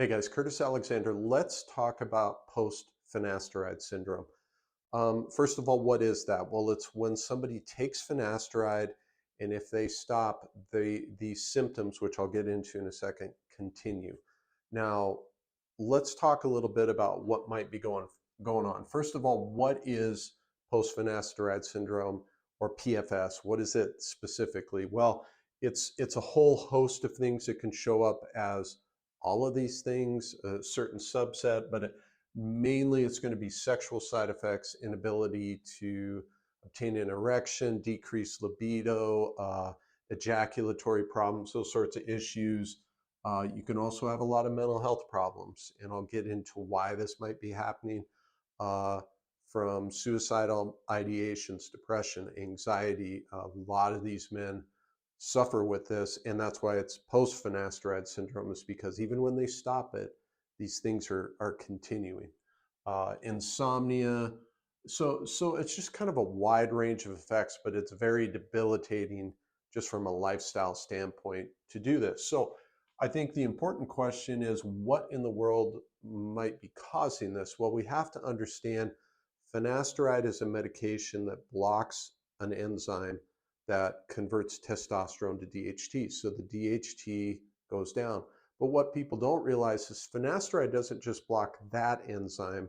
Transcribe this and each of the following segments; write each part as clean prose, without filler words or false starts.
Hey guys, Curtis Alexander. Let's talk about post finasteride syndrome. First of all, what is that? Well, it's when somebody takes finasteride and if they stop, these symptoms, which I'll get into in a second, continue. Now, let's talk a little bit about what might be going on. First of all, what is post finasteride syndrome or PFS? What is it specifically? Well, it's a whole host of things that can show up as all of these things, a certain subset, but mainly it's going to be sexual side effects, inability to obtain an erection, decreased libido, ejaculatory problems, those sorts of issues. You can also have a lot of mental health problems, and I'll get into why this might be happening, uh, from suicidal ideations, depression, anxiety. A lot of these men suffer with this, and that's why it's post finasteride syndrome, is because even when they stop it, these things are continuing. Insomnia. So it's just kind of a wide range of effects, but it's very debilitating just from a lifestyle standpoint to do this. So I think the important question is what in the world might be causing this? Well, we have to understand finasteride is a medication that blocks an enzyme that converts testosterone to DHT. So the DHT goes down. But what people don't realize is finasteride doesn't just block that enzyme.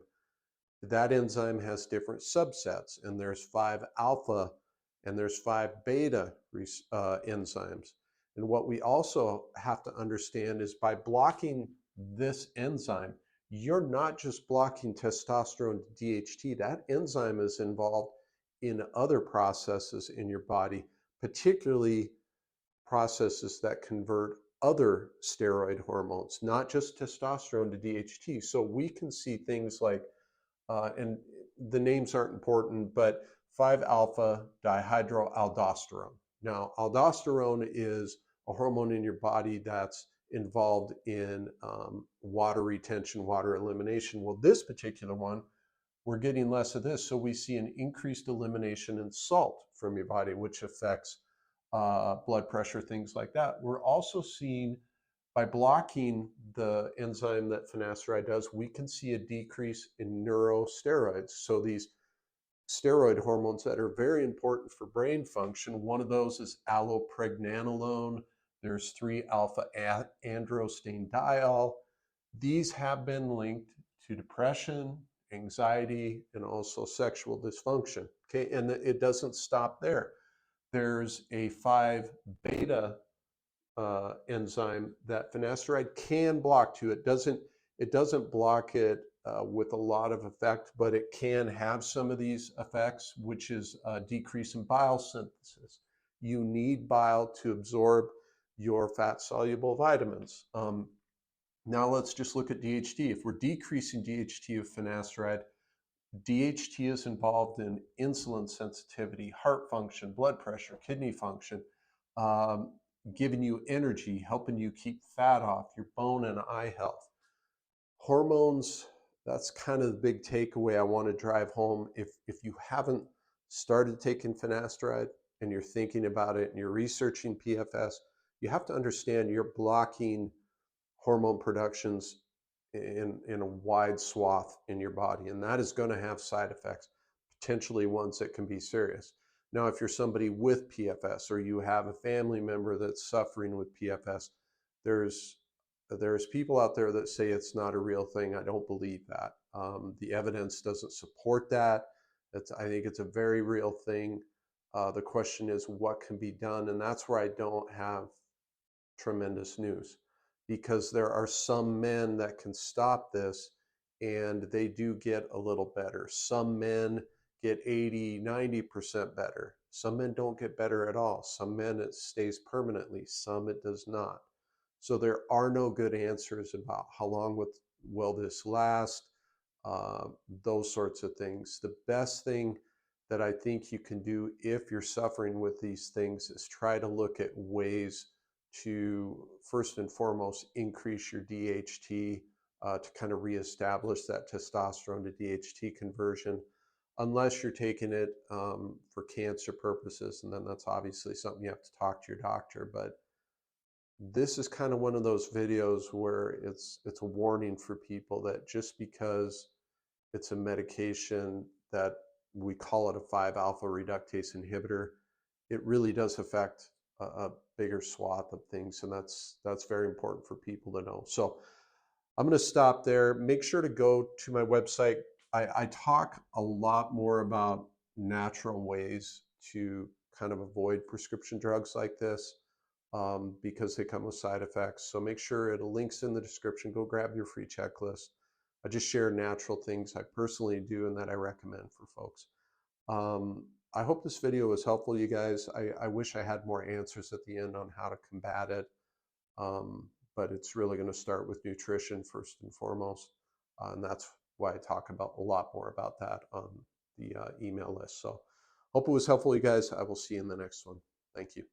That enzyme has different subsets, and there's 5 alpha and there's 5 beta enzymes. And what we also have to understand is by blocking this enzyme, you're not just blocking testosterone to DHT. That enzyme is involved in other processes in your body, particularly processes that convert other steroid hormones, not just testosterone to DHT. So we can see things like, and the names aren't important, but 5-alpha dihydroaldosterone. Now, aldosterone is a hormone in your body that's involved in water retention, water elimination. Well, this particular one, we're getting less of this. So we see an increased elimination in salt from your body, which affects blood pressure, things like that. We're also seeing, by blocking the enzyme that finasteride does, we can see a decrease in neurosteroids. So these steroid hormones that are very important for brain function, one of those is allopregnanolone. There's 3-alpha androstenediol. These have been linked to depression, anxiety, and also sexual dysfunction. Okay, and it doesn't stop there. There's a 5 beta enzyme that finasteride can block too. It doesn't block it with a lot of effect, but it can have some of these effects, which is a decrease in bile synthesis. You need bile to absorb your fat soluble vitamins. Now let's just look at DHT. If we're decreasing DHT of finasteride, DHT is involved in insulin sensitivity, heart function, blood pressure, kidney function, um, giving you energy, helping you keep fat off, your bone and eye health. Hormones, that's kind of the big takeaway I want to drive home. If you haven't started taking finasteride and you're thinking about it and you're researching PFS, you have to understand you're blocking hormone productions in a wide swath in your body, and that is going to have side effects, potentially ones that can be serious. Now, if you're somebody with PFS or you have a family member that's suffering with PFS, there's there's people out there that say it's not a real thing. I don't believe that. The evidence doesn't support that. I think it's a very real thing. The question is what can be done, and that's where I don't have tremendous news, because there are some men that can stop this and they do get a little better. Some men get 80, 90% better. Some men don't get better at all. Some men it stays permanently, some it does not. So there are no good answers about how long will this last, those sorts of things. The best thing that I think you can do if you're suffering with these things is try to look at ways to first and foremost increase your DHT, to kind of reestablish that testosterone to DHT conversion, unless you're taking it for cancer purposes, and then that's obviously something you have to talk to your doctor. But this is kind of one of those videos where it's a warning for people that just because it's a medication that we call it a 5 alpha reductase inhibitor, it really does affect a bigger swath of things, and that's very important for people to know. So I'm going to stop there. Make sure to go to my website. I talk a lot more about natural ways to kind of avoid prescription drugs like this, because they come with side effects. So make sure the link's in the description. Go grab your free checklist. I just share natural things I personally do and that I recommend for folks. I hope this video was helpful, you guys. I wish I had more answers at the end on how to combat it. But it's really going to start with nutrition first and foremost. And that's why I talk about a lot more about that on the email list. So hope it was helpful, you guys. I will see you in the next one. Thank you.